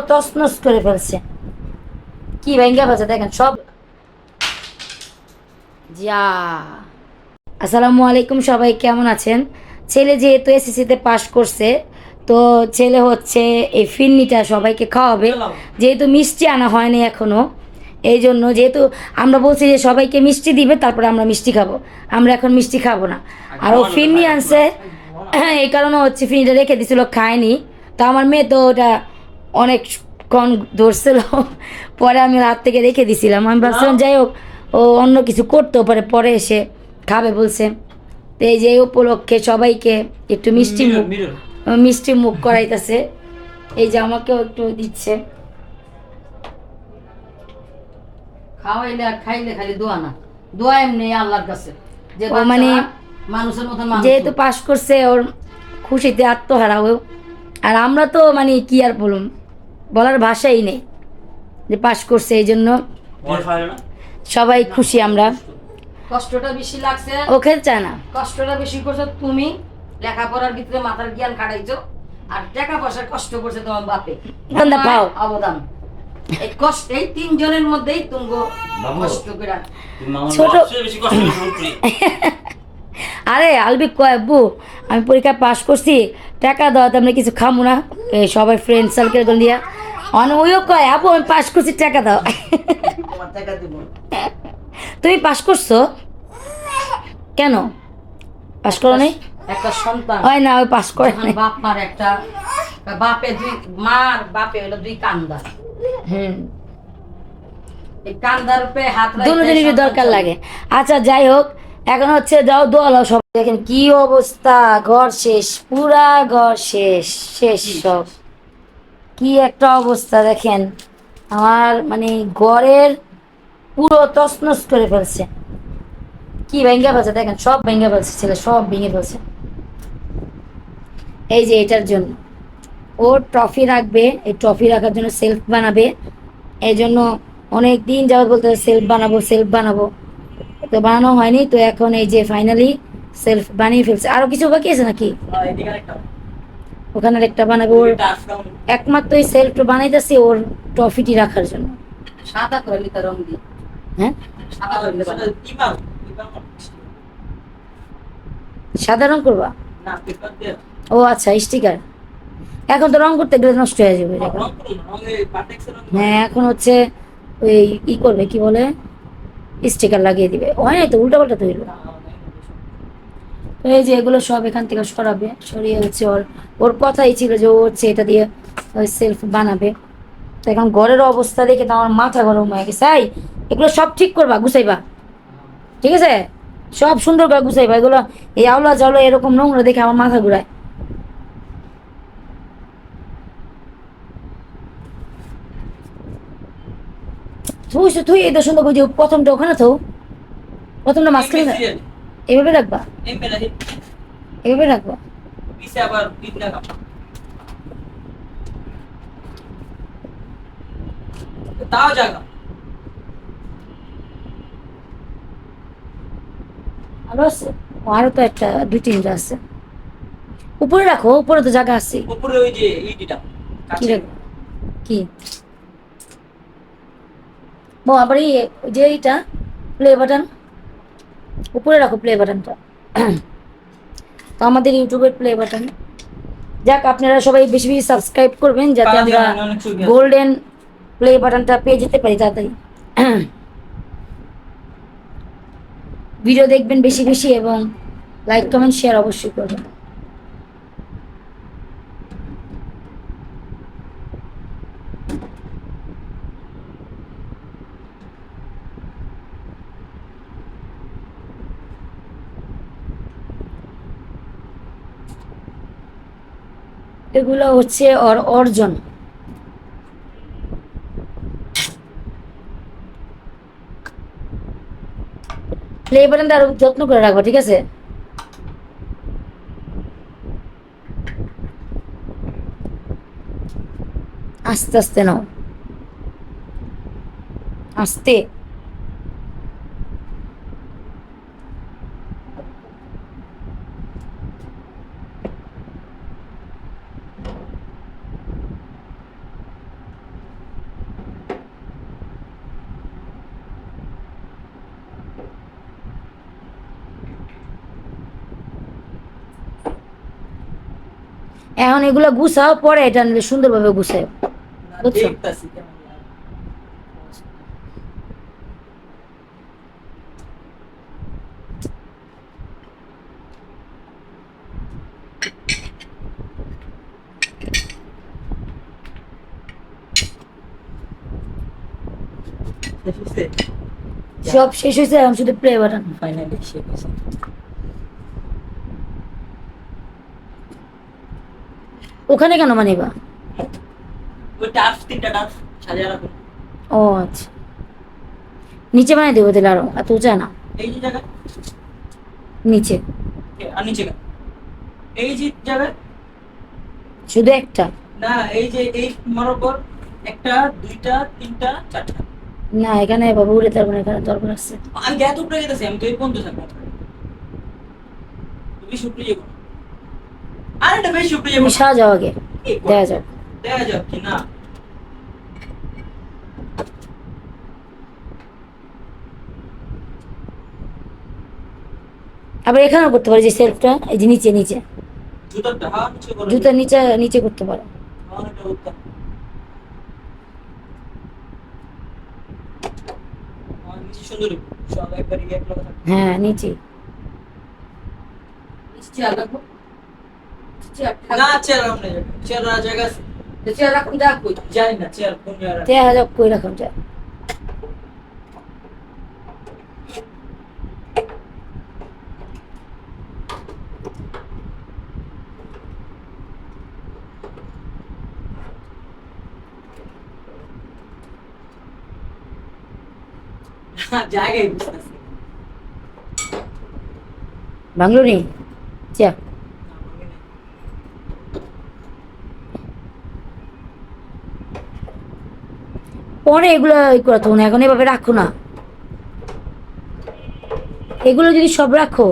তছনছ করে ফেলছে। কি ভেঙ্গে ফেলছে দেখেন সব। যা আসসালামু আলাইকুম, সবাই কেমন আছেন? ছেলে যেহেতু এসএসসিতে পাশ করছে, তো ছেলে হচ্ছে এই ফিরনিটা সবাইকে খাওয়াবে। যেহেতু মিষ্টি আনা হয়নি এখনও, এই জন্য যেহেতু আমরা বলছি যে সবাইকে মিষ্টি দিবে, তারপরে আমরা মিষ্টি খাবো। আমরা এখন মিষ্টি খাবো না। আর ও ফিরনি আনছে, এই কারণে হচ্ছে ফিরনিটা রেখে দিছিল, খায়নি। তো আমার মেয়ে তো ওটা অনেকক্ষণ ধরছিল, পরে আমি হাত থেকে রেখে দিছিলাম। আমি ভাবছিলাম যাই হোক, ও অন্য কিছু করতেও পারে, পরে এসে খাবে বলছে। তো এই যে এই উপলক্ষে সবাইকে একটু মিষ্টি মুখ করাইতেছে। এই যে আমাকেও একটু দিচ্ছে। খাওয়াইলে আর খাইলে খালি দোয়া না, দোয়া এমনি আল্লাহর কাছে যে ও মানে মানুষের মতন মানুষ যেহেতু পাশ করছে, ওর খুশিতে আত্মহারা ও। আর আমরা তো মানে কি আর বলুন, বলার ভাষাই নেই যে পাশ করছে, এই জন্য সবাই খুশি আমরা। কষ্টটা বেশি লাগছে, ও খেতে চায় না। কষ্টটা বেশি করছো তুমি, লেখাপড়ার ভিতরে মাথার জ্ঞান কাটাইছো, আর টাকা পয়সার কষ্ট করছে তোমার বাপে। বান্দা পাও। অবদান এই কষ্ট, এই তিনজনের মধ্যেই তুমি কষ্ট করে ছোট আরে আলবি কয় আব্বু, আমি পরীক্ষা পাশ করছি, টাকা দাও, তো আমরা কিছু খামো না। এই সবাই ফ্রেন্ড সার্কেল গুলো দিয়া ওইও কয় আব্বু আমি পাশ করছি, টাকা দাও। তোমার টাকা দিব। তুমি পাশ করছো কেন? পাশ করো নাই? একটা সন্তান হয় না, ওই পাশ করে যখন বাপ মার একটা বাপে দুই মার বাপে হলো দুই কান্দা, হুম, এই কান্দার উপরে হাত রাখতে দুজনেরই সন্তান দরকার চলে। লাগে। আচ্ছা যাই হোক, এখন হচ্ছে যাও দোয়া লাও সব। দেখেন কি অবস্থা, ঘর শেষ, পুরা ঘর শেষ, শেষ সব। কি একটা অবস্থা দেখেন, আমার মানে ঘরের পুরো তছনছ করে ফেলছে। কি ভেঙে ফেলছে দেখেন, সব ভেঙে ফেলছে, ছেলে সব ভেঙে ফেলছে। এই যে এটার জন্য ও ট্রফি রাখবে, এই ট্রফি রাখার জন্য সেলফ বানাবে। এই জন্য অনেক দিন যাবত বলতে সেলফ বানাবো, সেলফ বানাবো, তো বানানো হয়নি। তো এখন এই যে ফাইনালি সেলফ বানিয়ে ফেলছে। আরো কিছু বাকি আছে নাকি? ওখানে একটা বানাবে ওর, একমাত্র এই সেলফটা বানাইতেছি ওর ট্রফিটি রাখার জন্য। সাদা করলি তার রং দিয়ে, হ্যাঁ, সাদা করলে সাদা রং করবা? না পেপার দিয়ে ও আচ্ছা, স্টিকার। এখন তো রং করতে গেলে নষ্ট হয়ে যাবে। হ্যাঁ, এখন হচ্ছে ওই ই করবে, কি বলে, স্টিকার লাগিয়ে দিবে। হয় নাই তো, উল্টা পাল্টা তৈরি। তো এই যে এগুলো সব এখান থেকে সরাবে, সরিয়ে হচ্ছে ওর ওর কথাই ছিল যে ও হচ্ছে এটা দিয়ে সেলফ বানাবে। তো এখন ঘরের অবস্থা দেখে তো আমার মাথা গরম হয়ে গেছে। এই এগুলো সব ঠিক করবা, গুছাইবা, ঠিক আছে? সব সুন্দর করে গুছাইবা। এগুলো এই আওলা জাওলা এরকম নোংরা দেখে আমার মাথা ঘুরায়। তুই তুই এটা সুন্দর করে প্রথমটা ওখানে তো, প্রথমটা মাঝখানে না। এভাবে রাখবা, এভাবে রাখবা। তাও জায়গা আরো আছে, আরো তো একটা দুই তিনটা আছে। উপরে রাখো, উপরে তো জায়গা আছে। উপরে ওই যে ইটিটা কি রাখবো? কি আবার এই যে এইটা প্লে বাটন, উপরে রাখো প্লে বাটনটা। তো আমাদের ইউটিউবের প্লে বাটন। যাক, আপনারা সবাই বেশি বেশি সাবস্ক্রাইব করবেন, যাতে আমরা গোল্ডেন প্লে বাটনটা পেয়ে যেতে পারি তাড়াতাড়ি। ভিডিও দেখবেন বেশি বেশি, এবং লাইক কমেন্ট শেয়ার অবশ্যই করবেন। এগুলো হচ্ছে ওর অর্জন। প্লে বাটনটা আরো যত্ন করে রাখবো, ঠিক আছে? আস্তে আস্তে নাও, আস্তে। এখন এগুলো গুছাও, পরে এটা নিলে সুন্দরভাবে গুছাও, না, বুঝছো? দেখতাছি কেমন লাগে। শেষ হইছে? সব শেষ হয়েছে, এখন শুধু প্লে বাটন। ফাইনালি শেষ হইছে। ওখানে কেন মানিবা? ওই টাস্ক, 3টা টাস্ক সাজিয়ে রাখুন। ও আচ্ছা, নিচে বানাই দেবো তাহলে, আরো এত উঁচা না, এই যে জায়গা, নিচে আর নিচে কেন? এই যে জায়গায়, শুধু একটা। না এই যে এই বরাবর 1টা 2টা 3টা 4টা। না এখানে বাবু উড়ে তারপর এখানে দরকার আছে। আমি গ্যাস উপরে গেতেছি, আমি তো এই পর্যন্ত থাকবো। তুমি শুটলি যাবো, আর এটা বেশি উপরে যাবো তুমি সাজাও আগে, দেখা যাক। দেখা যাক কি না। আবার এখানেও করতে পারো, যে সেলফটা এই যে নিচে নিচে, জুতাটা হ্যাঁ নিচে করে জুতার নিচে নিচে করতে পারো। হ্যাঁ এটা উত্তম। হ্যাঁ নিচে সুন্দর, সব একবারই এক লগে থাকবে। হ্যাঁ নিচে। চেয়ার রাখো, চেয়ার না চেয়ার আমরা যাবে, চেয়ার আর জায়গা আছে? চেয়ার রাখুন, যা কই জানি না চেয়ার কোন জায়গায়। দেখা যাক কই রাখুন যায়। জায়গায় বুঝতেছি বাংলো নেই চা। পরে এগুলো ই করা তখন, এখন এভাবে রাখো না। এগুলো যদি সব রাখো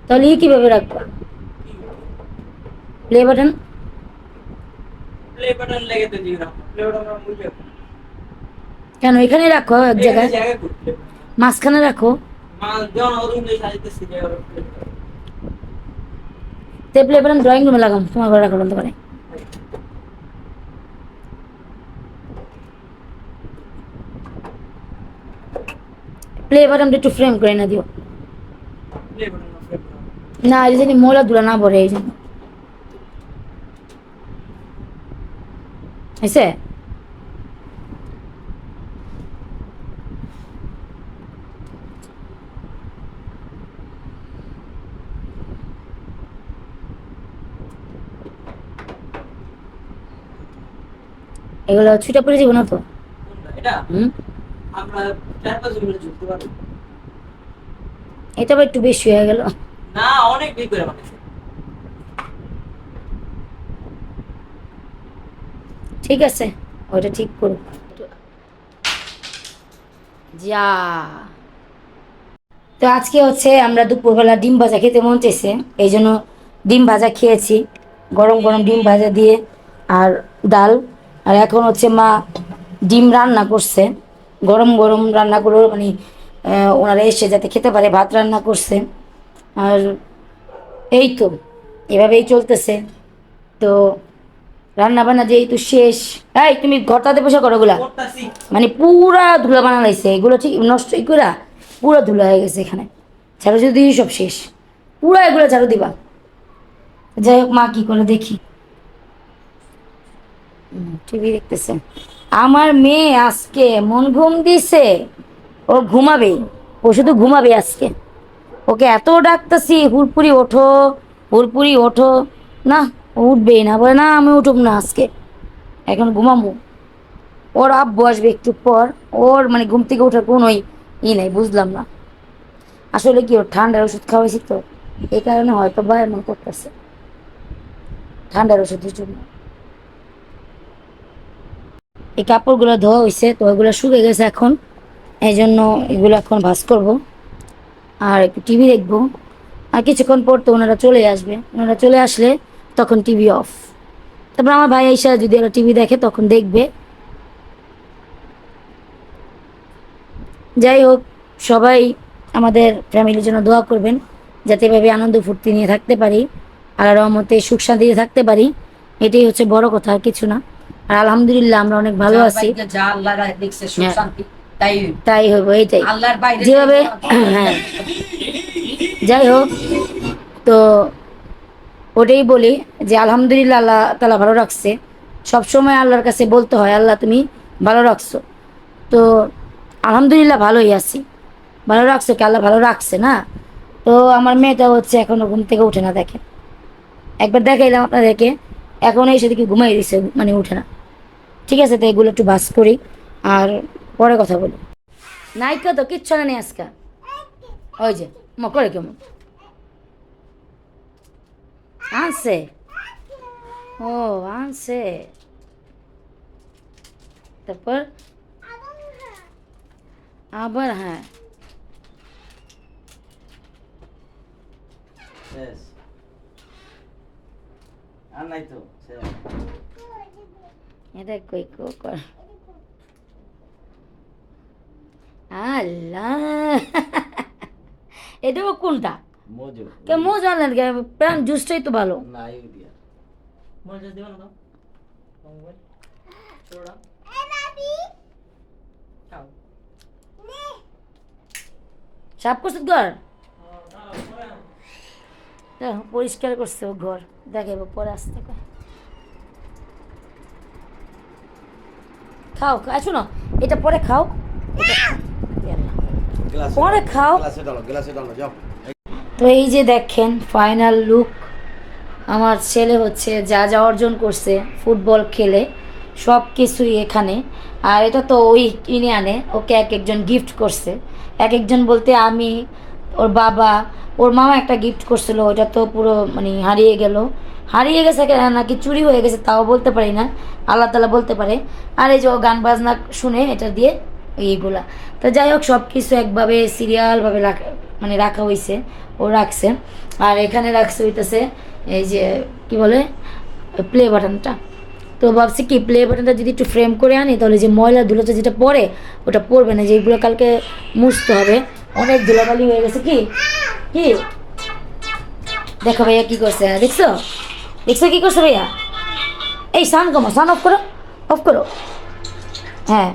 তাহলে কিভাবে রাখবা? Play button. প্লে বাটন লেগে তো দিও না, প্লে বাটন আমরা মুছে কেন এখানে রাখো এক জায়গায়, জায়গা করতে মাঝখানে রাখো। মা জন ওদিন দিয়ে সাজিতেছি যে ওর play button। তে প্লে বাটন ড্রয়িং রুমে লাগাম, তোমার ঘরে রাখো বলতে পারে। প্লে বাটনটা একটু ফ্রেম করে না দিও, play button না, play button। না এই জানি ময়লা ধুলা না ভরে, এই জন্য হয়েছে। এগুলো ছুটা পড়ে যাবো না তো? কোনটা? এটা হুম, আমরা 4-5 মিনিট ঝুলতে পারবো। এটা আবার একটু বেশি হয়ে গেল। না অনেক বেশি করে বানাইছে। ঠিক আছে, ওইটা ঠিক করো। যা, তো আজকে হচ্ছে আমরা দুপুরবেলা ডিম ভাজা খেতে মন চেয়েছে, এই জন্য ডিম ভাজা খেয়েছি, গরম গরম ডিম ভাজা দিয়ে আর ডাল। আর এখন হচ্ছে মা ডিম রান্না করছে, গরম গরম রান্না করো, মানে ওনারা এসে যাতে খেতে পারে, ভাত রান্না করছে। আর এই তো এভাবেই চলতেছে। তো রান্না বান্না যেহেতু শেষ, এই তুমি ঘরটাতে বসে করো ওগুলা, করতাছি। মানে পুরা ধুলা বানা লাইছে এগুলো, ঠিক নষ্ট করে পুরা ধুলা হয়ে গেছে এখানে। ঝাড়ু যদি সব শেষ, পুরা এগুলো ঝাড়ু দিবা। যাই হোক মা কি করে দেখি। টিভি দেখতেছে আমার মেয়ে, আজকে মন ঘুম দিছে, ও ঘুমাবে, ও শুধু ঘুমাবে আজকে। ওকে এত ডাকতেছি হুড়পুরি ওঠো, হুড়পুরি ওঠো, না ও উঠবেই না, বলে না আমি উঠুক না আজকে, এখন ঘুমাবো। ওর আব্বু আসবে একটু পর, ওর মানে ঘুম থেকে ওঠার কোনোই নাই, বুঝলাম না। আসলে কি ওর ঠান্ডার ওষুধ খাওয়াইছি তো, এই কারণে হয়তো বা এমন করতেছে, ঠান্ডার ওষুধের জন্য। এই কাপড়গুলো ধোয়া হয়েছে তো, ওইগুলো শুকে গেছে এখন, এই জন্য এগুলো এখন ভাঁজ করব। আর একটু টিভি দেখবো, আর কিছুক্ষণ পর তো ওনারা চলে আসবে, ওনারা চলে আসলে তখন টিভি অফ। তারপর আমার ভাই এসে যদি ওরা টিভি দেখে তখন দেখবে। যাই হোক, সবাই আমাদের ফ্যামিলির জন্য দোয়া করবেন, যাতে এভাবে আনন্দ ফুর্তি নিয়ে থাকতে পারি, আল্লাহর রহমতে সুখ শান্তিতে থাকতে পারি। এটাই হচ্ছে বড় কথা, আর কিছু না। আর আলহামদুলিল্লাহ আমরা অনেক ভালো যার আছি। ভাগ্যে যা আল্লাহ দেখছে সুখ হ্যাঁ। শান্তি, তাই হইবে। তাই হইব, এইটাই আল্লাহর বাইরে যেভাবে হ্যাঁ, যাই হোক, তো ওটাই বলি যে আলহামদুলিল্লাহ আল্লাহ তালা ভালো রাখছে। সবসময় আল্লাহর কাছে বলতে হয় আল্লাহ তুমি ভালো রাখছো। তো আলহামদুলিল্লাহ ভালোই আছি। ভালো রাখছো কি, আল্লাহ ভালো রাখছে না। তো আমার মেয়েটা হচ্ছে এখনো ঘুম থেকে উঠে না, দেখেন একবার দেখাইলাম আপনাদেরকে, এখন এসে দেখি ঘুমাই দিছে, মানে উঠে না। ঠিক আছে, তো এগুলো একটু বাস করি আর পরে কথা বলি। নাইকা তো কিচ্ছু নেই আজকে, ওই যে করে কেমন আনছে, ও আনছে, তারপর আবার হ্যাঁ শেষ আর নাই তো শেষ। এটা কই কর আল্লাহ এটা কোনটা মজু কে মো জানলেন কে, প্রাণ জুসটাই তো ভালো। না ইউ দিয়া মজা দিবা না তো মোবাইল তোড়া খাও সাফ করছে ঘর, পরিষ্কার করছে ও ঘর, দেখাবো পরে আসতে কয়। খাও শোনো, এটা পরে খাও, পরে খাও। গ্লাসে ডালো যাও। তো এই যে দেখেন ফাইনাল লুক, আমার ছেলে হচ্ছে যা যা অর্জন করছে ফুটবল খেলে সব কিছুই এখানে। আর এটা তো ওই কিনে আনে, ওকে এক একজন গিফট করছে। এক একজন বলতে আমি, ওর বাবা, ওর মামা একটা গিফট করছিল, ওটা তো পুরো মানে হারিয়ে গেছে নাকি চুরি হয়ে গেছে তাও বলতে পারি না, আল্লাহ তালা বলতে পারে। আর এই যে ও গান বাজনা শুনে এটা দিয়ে এইগুলা। তো যাই হোক সব কিছু একভাবে সিরিয়ালভাবে মানে রাখা হয়েছে, ও রাখছে। আর এখানে রাখছে হইতেছে এই যে কি বলে প্লে বাটনটা। তো ভাবছি কি প্লে বাটনটা যদি একটু ফ্রেম করে আনি তাহলে যে ময়লা ধুলোটা যেটা পড়ে ওটা পড়বে না, যেগুলো কালকে মুছতে হবে, অনেক ধুলাবালি হয়ে গেছে। কি কি দেখো ভাইয়া কি করছে, দেখছো দেখছো কি করছে ভাইয়া? এই সান কমো, সান অফ করো, অফ করো। হ্যাঁ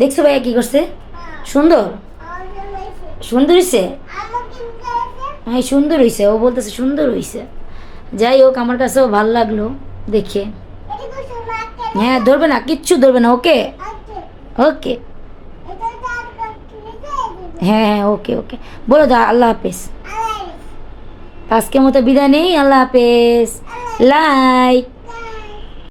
দেখছো ভাইয়া কি করছে? সুন্দর সুন্দর হয়েছে, হ্যাঁ সুন্দর হয়েছে, ও বলতেছে সুন্দর হয়েছে। যাই হোক আমার কাছেও ভালো লাগলো দেখে। হ্যাঁ ধরবে না, কিচ্ছু ধরবে না, ওকে ওকে হ্যাঁ হ্যাঁ ওকে ওকে বলো দা আল্লাহ হাফেজ। আজকের মতো বিদায় নেই, আল্লাহ হাফেজ, লাইক।